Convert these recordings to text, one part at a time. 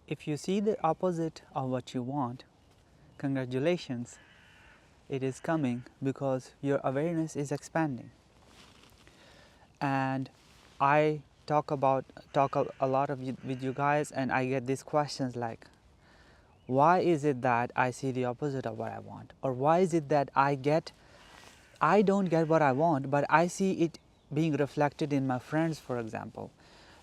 If you see the opposite of what you want, congratulations, it is coming because your awareness is expanding. And I talk a lot with you guys, and I get these questions like, why is it that I see the opposite of what I want? Or why is it that I don't get what I want, but I see it being reflected in my friends, for example.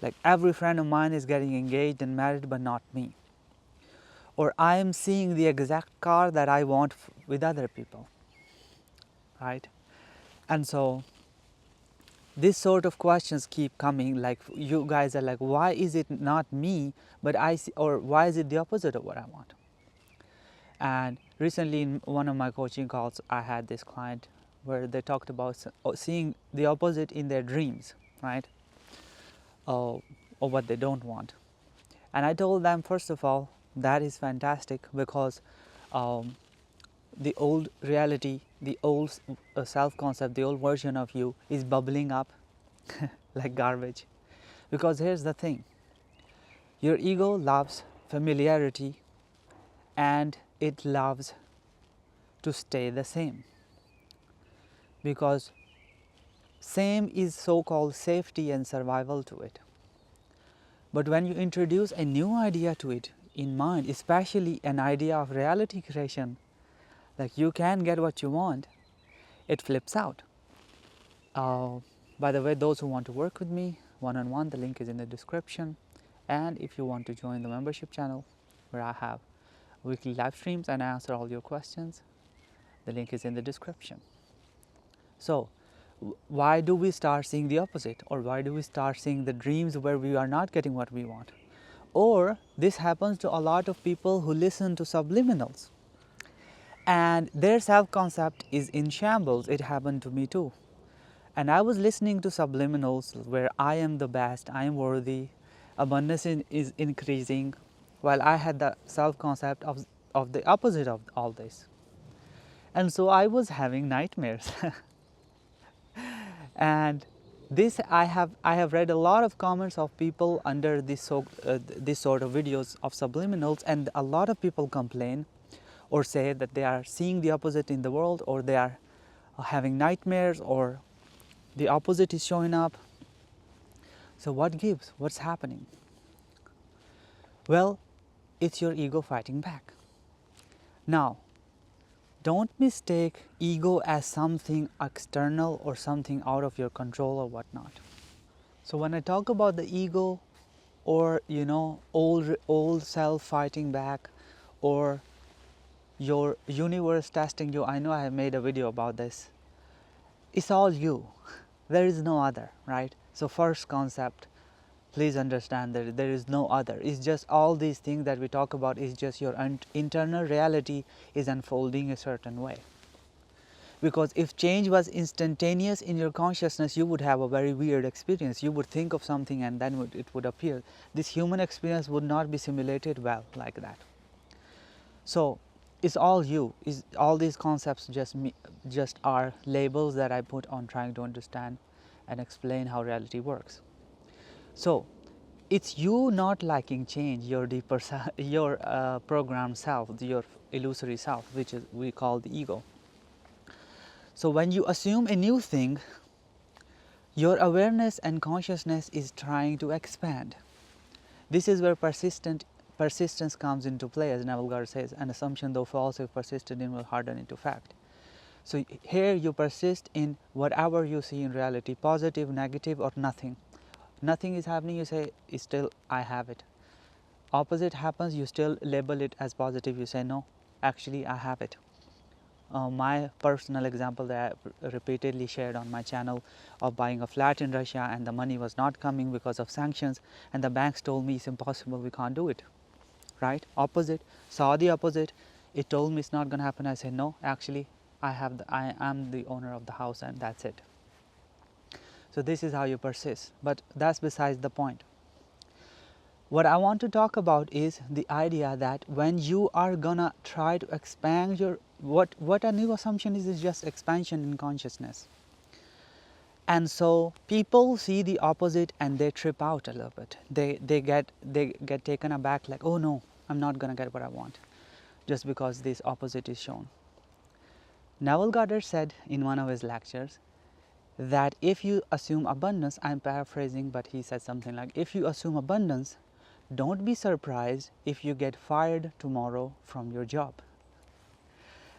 Like every friend of mine is getting engaged and married, but not me. Or I am seeing the exact car that I want with other people, right? And so these sort of questions keep coming, like you guys are like, why is it not me, but I see, or why is it the opposite of what I want? And recently in one of my coaching calls, I had this client where they talked about seeing the opposite in their dreams, right? Or what they don't want. And I told them, first of all, that is fantastic because the old reality, the old self-concept, the old version of you is bubbling up like garbage. Because here's the thing, your ego loves familiarity and it loves to stay the same. Because same is so-called safety and survival to it. But when you introduce a new idea to it in mind, especially an idea of reality creation, like you can get what you want, it flips out. By the way, those who want to work with me one-on-one, the link is in the description. And if you want to join the membership channel where I have weekly live streams and I answer all your questions, the link is in the description. So why do we start seeing the opposite, or why do we start seeing the dreams where we are not getting what we want? Or this happens to a lot of people who listen to subliminals and their self-concept is in shambles. It happened to me too. And I was listening to subliminals where I am the best, I am worthy, abundance is increasing, while I had the self-concept of the opposite of all this. And so I was having nightmares. And this I have read a lot of comments of people under this sort of videos of subliminals, and a lot of people complain or say that they are seeing the opposite in the world, or they are having nightmares, or the opposite is showing up. So what gives? What's happening? Well, it's your ego fighting back. Now, don't mistake ego as something external or something out of your control or whatnot. So when I talk about the ego, or old self fighting back, or your universe testing you, I know I have made a video about this. It's all you. There is no other, right? So first concept, please understand that there is no other. It's just all these things that we talk about is just your internal reality is unfolding a certain way. Because if change was instantaneous in your consciousness, you would have a very weird experience. You would think of something and then it would appear. This human experience would not be simulated well like that. So it's all you. Is all these concepts just are labels that I put on trying to understand and explain how reality works. So it's you not liking change, your deeper your programmed self, your illusory self, which is we call the ego. So when you assume a new thing, your awareness and consciousness is trying to expand. This is where persistence comes into play, as Neville Goddard says, an assumption though false if persisted in will harden into fact. So here you persist in whatever you see in reality, positive, negative, or nothing. Nothing is happening, you say, still I have it. Opposite happens, you still label it as positive, you say no, actually I have it. My personal example that I repeatedly shared on my channel of buying a flat in Russia, and the money was not coming because of sanctions, and the banks told me it's impossible, we can't do it, right? Opposite, saw the opposite, it told me it's not going to happen. I said no, actually I am the owner of the house, and that's it. So this is how you persist, but that's besides the point. What I want to talk about is the idea that when you are gonna try to expand your, what a new assumption is just expansion in consciousness. And so people see the opposite and they trip out a little bit. They get taken aback, like, oh no, I'm not gonna get what I want, just because this opposite is shown. Neville Goddard said in one of his lectures that if you assume abundance, I'm paraphrasing, but he said something like, if you assume abundance, don't be surprised if you get fired tomorrow from your job.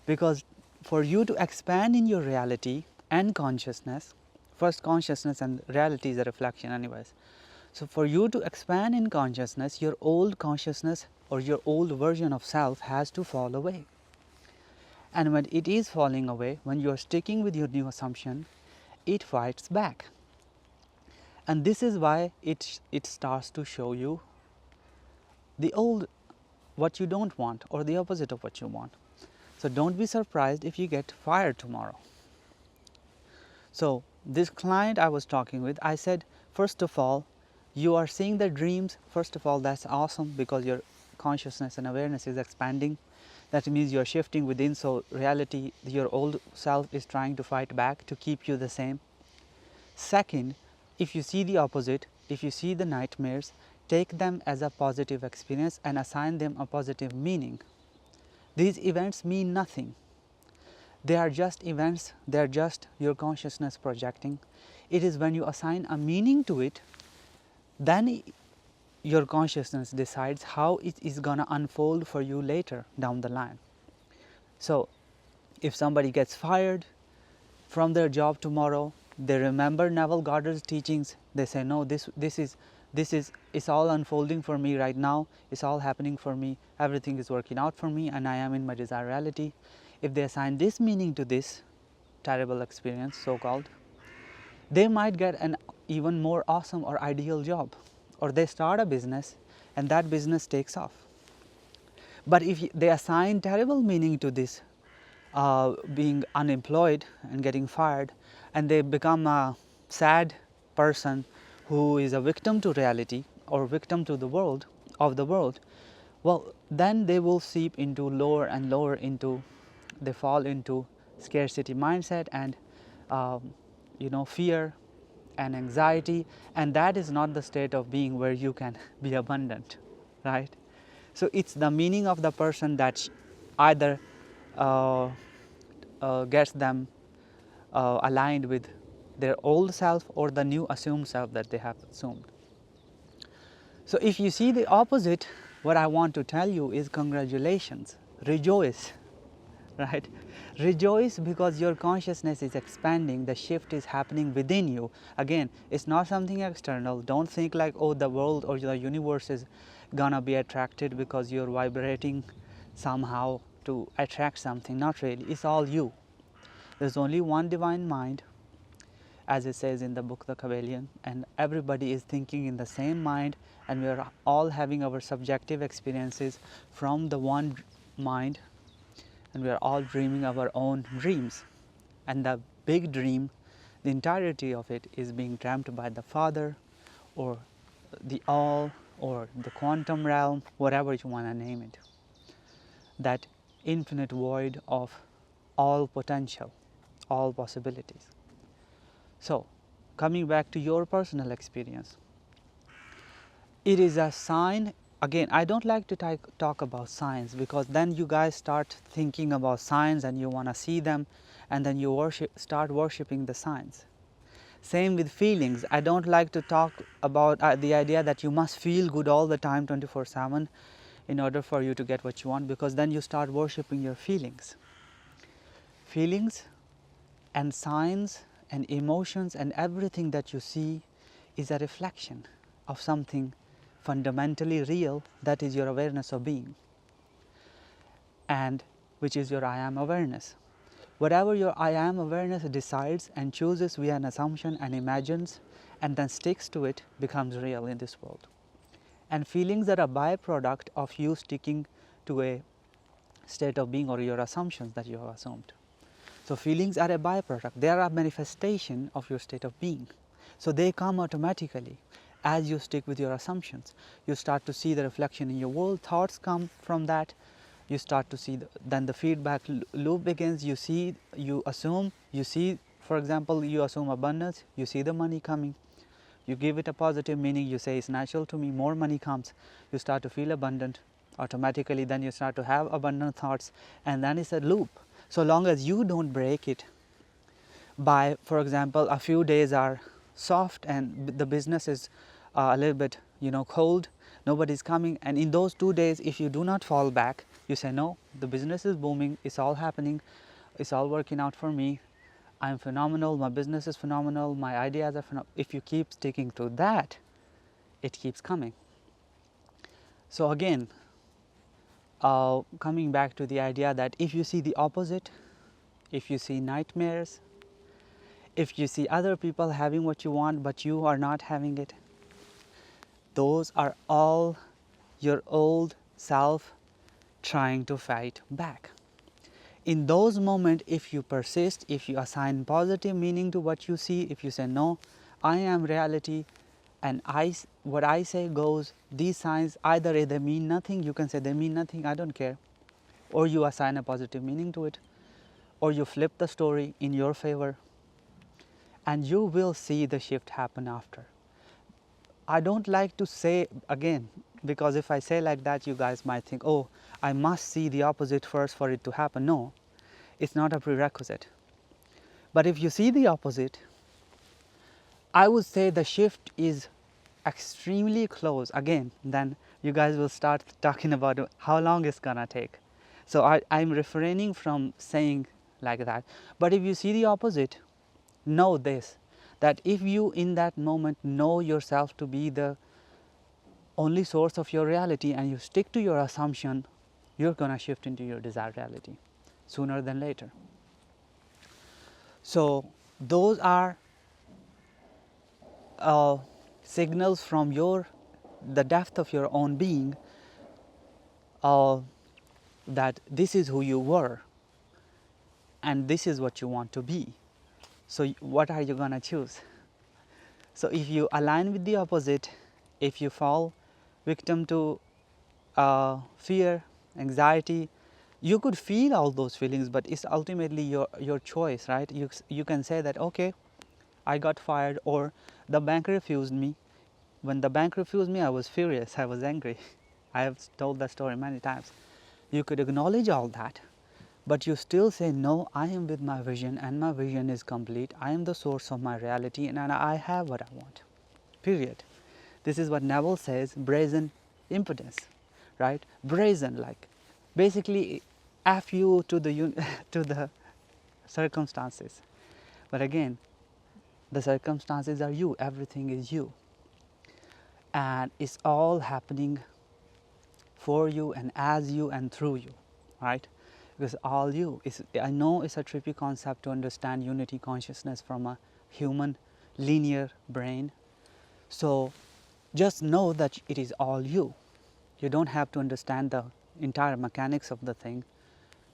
Because for you to expand in your reality and consciousness, first consciousness and reality is a reflection anyways. So for you to expand in consciousness, your old consciousness or your old version of self has to fall away. And when it is falling away, when you are sticking with your new assumption, it fights back. And this is why it starts to show you the old, what you don't want, or the opposite of what you want. So don't be surprised if you get fired tomorrow. So this client I was talking with, I said, first of all, you are seeing the dreams. First of all, that's awesome, because your consciousness and awareness is expanding. That means you are shifting within, so reality, your old self is trying to fight back to keep you the same. Second, if you see the opposite, if you see the nightmares, take them as a positive experience and assign them a positive meaning. These events mean nothing. They are just events, they are just your consciousness projecting. It is when you assign a meaning to it, then your consciousness decides how it is going to unfold for you later down the line. So if somebody gets fired from their job tomorrow, they remember Neville Goddard's teachings. They say, no, this is it's all unfolding for me right now. It's all happening for me. Everything is working out for me, and I am in my desired reality. If they assign this meaning to this terrible experience, so-called, they might get an even more awesome or ideal job, or they start a business and that business takes off. But if they assign terrible meaning to this, being unemployed and getting fired, and they become a sad person who is a victim to reality or victim to the world, well, then they will seep into lower and lower into, they fall into scarcity mindset and fear and anxiety, and that is not the state of being where you can be abundant, right? So it's the meaning of the person that either gets them aligned with their old self or the new assumed self that they have assumed. So if you see the opposite, what I want to tell you is congratulations, rejoice, right? Rejoice, because your consciousness is expanding, the shift is happening within you. Again, it's not something external. Don't think like, oh, the world or the universe is gonna be attracted because you're vibrating somehow to attract something. Not really, it's all you. There's only one divine mind, as it says in the book The Kabbalion, and everybody is thinking in the same mind, and we are all having our subjective experiences from the one mind, and we are all dreaming our own dreams. And the big dream, the entirety of it, is being dreamt by the Father or the All or the quantum realm, whatever you want to name it. That infinite void of all potential, all possibilities. So, coming back to your personal experience, it is a sign. Again, I don't like to talk about signs, because then you guys start thinking about signs and you want to see them, and then you start worshipping the signs. Same with feelings. I don't like to talk about the idea that you must feel good all the time 24/7 in order for you to get what you want, because then you start worshipping your feelings. Feelings and signs and emotions and everything that you see is a reflection of something fundamentally real, that is your awareness of being, and which is your I am awareness. Whatever your I am awareness decides and chooses via an assumption and imagines and then sticks to it becomes real in this world. And feelings are a byproduct of you sticking to a state of being or your assumptions that you have assumed. So feelings are a byproduct. They are a manifestation of your state of being. So they come automatically as you stick with your assumptions. You start to see the reflection in your world. Thoughts come from that. You start to see, then the feedback loop begins. You see, you assume, you see For example, you assume abundance, you see the money coming, you give it a positive meaning, you say it's natural to me, more money comes, you start to feel abundant automatically, then you start to have abundant thoughts, and then it's a loop. So long as you don't break it by, for example, a few days are soft and the business is a little bit cold, nobody's coming, and in those 2 days if you do not fall back, you say no, the business is booming, it's all happening, it's all working out for me, I'm phenomenal, my business is phenomenal, my ideas are phenomenal. If you keep sticking to that, it keeps coming. So again, coming back to the idea that if you see the opposite, if you see nightmares, if you see other people having what you want but you are not having it, those are all your old self trying to fight back. In those moments, if you persist, if you assign positive meaning to what you see, if you say no, I am reality and what I say goes, these signs either they mean nothing, you can say they mean nothing, I don't care, or you assign a positive meaning to it, or you flip the story in your favor, and you will see the shift happen after. I don't like to say again, because if I say like that, you guys might think, oh, I must see the opposite first for it to happen. No, it's not a prerequisite. But if you see the opposite, I would say the shift is extremely close. Again, then you guys will start talking about how long it's gonna take. So I'm refraining from saying like that. But if you see the opposite, know this, that if you in that moment know yourself to be the only source of your reality and you stick to your assumption, you're going to shift into your desired reality sooner than later. So those are signals from the depth of your own being that this is who you were and this is what you want to be. So what are you going to choose? So if you align with the opposite, if you fall victim to fear, anxiety, you could feel all those feelings, but it's ultimately your choice, right? You can say that, okay, I got fired, or the bank refused me. When the bank refused me, I was furious, I was angry. I have told that story many times. You could acknowledge all that, but you still say, no, I am with my vision and my vision is complete. I am the source of my reality and I have what I want, period. This is what Neville says, brazen impotence, right? Brazen, like basically F you to the to the circumstances. But again, the circumstances are you, everything is you. And it's all happening for you and as you and through you, right? Because all you is, I know it's a trippy concept to understand unity consciousness from a human linear brain. So just know that it is all you. You don't have to understand the entire mechanics of the thing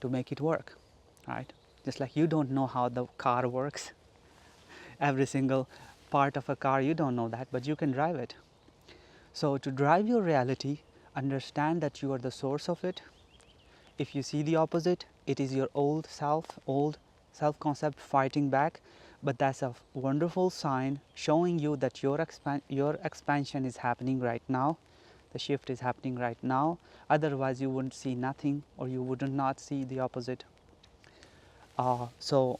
to make it work, right? Just like you don't know how the car works. Every single part of a car, you don't know that, but you can drive it. So to drive your reality, understand that you are the source of it. If you see the opposite, it is your old self-concept fighting back, but that's a wonderful sign showing you that your expansion is happening right now. The shift is happening right now. Otherwise, you wouldn't see nothing, or you would not see the opposite. So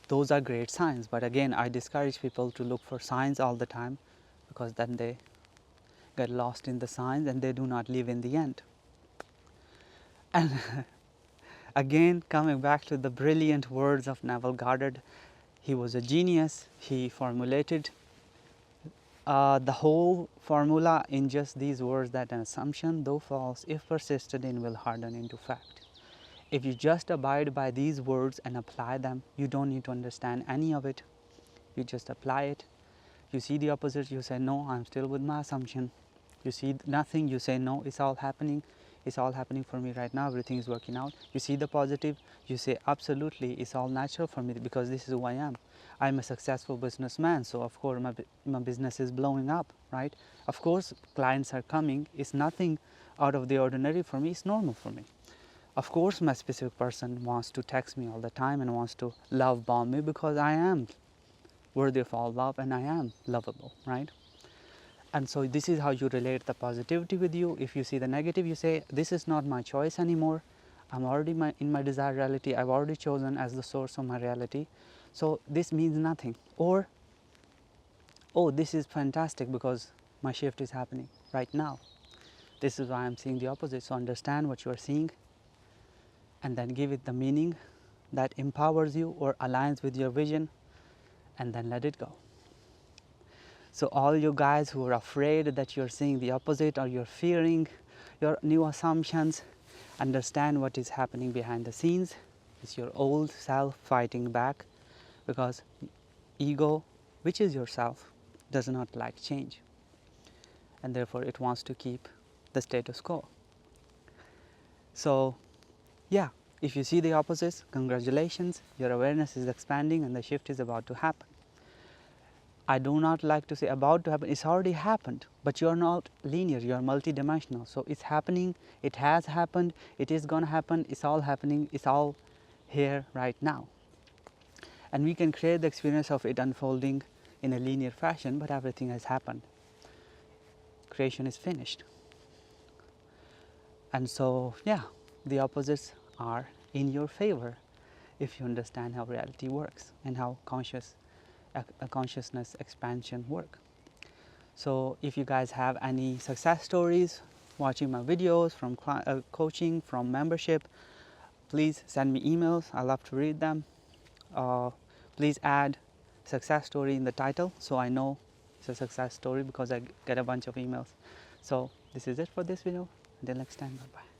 those are great signs. But again, I discourage people to look for signs all the time, because then they get lost in the signs and they do not live in the end. And again, coming back to the brilliant words of Neville Goddard, he was a genius. He formulated the whole formula in just these words, that an assumption, though false, if persisted in, will harden into fact. If you just abide by these words and apply them, you don't need to understand any of it. You just apply it. You see the opposite, you say, no, I'm still with my assumption. You see nothing, you say, no, it's all happening. It's all happening for me right now, everything is working out. You see the positive, you say, absolutely, it's all natural for me because this is who I am. I'm a successful businessman, so of course my business is blowing up, right? Of course clients are coming, it's nothing out of the ordinary for me, it's normal for me. Of course, my specific person wants to text me all the time and wants to love bomb me because I am worthy of all love and I am lovable, right? And so this is how you relate the positivity with you. If you see the negative, you say, this is not my choice anymore. I'm already in my desired reality. I've already chosen as the source of my reality. So this means nothing. Or, oh, this is fantastic because my shift is happening right now. This is why I'm seeing the opposite. So understand what you are seeing and then give it the meaning that empowers you or aligns with your vision, and then let it go. So all you guys who are afraid that you're seeing the opposite or you're fearing your new assumptions, understand what is happening behind the scenes. It's your old self fighting back, because ego, which is yourself, does not like change, and therefore it wants to keep the status quo. So yeah, if you see the opposites, congratulations, your awareness is expanding and the shift is about to happen. I do not like to say about to happen, it's already happened, but you are not linear, you are multidimensional. So it's happening, it has happened, it is going to happen, it's all happening, it's all here right now. And we can create the experience of it unfolding in a linear fashion, but everything has happened. Creation is finished. And so, yeah, the opposites are in your favor if you understand how reality works and how consciousness expansion work. So if you guys have any success stories watching my videos from coaching, from membership, please send me emails. I love to read them. Please add success story in the title so I know it's a success story, because I get a bunch of emails. So this is it for this video. Until next time, bye bye.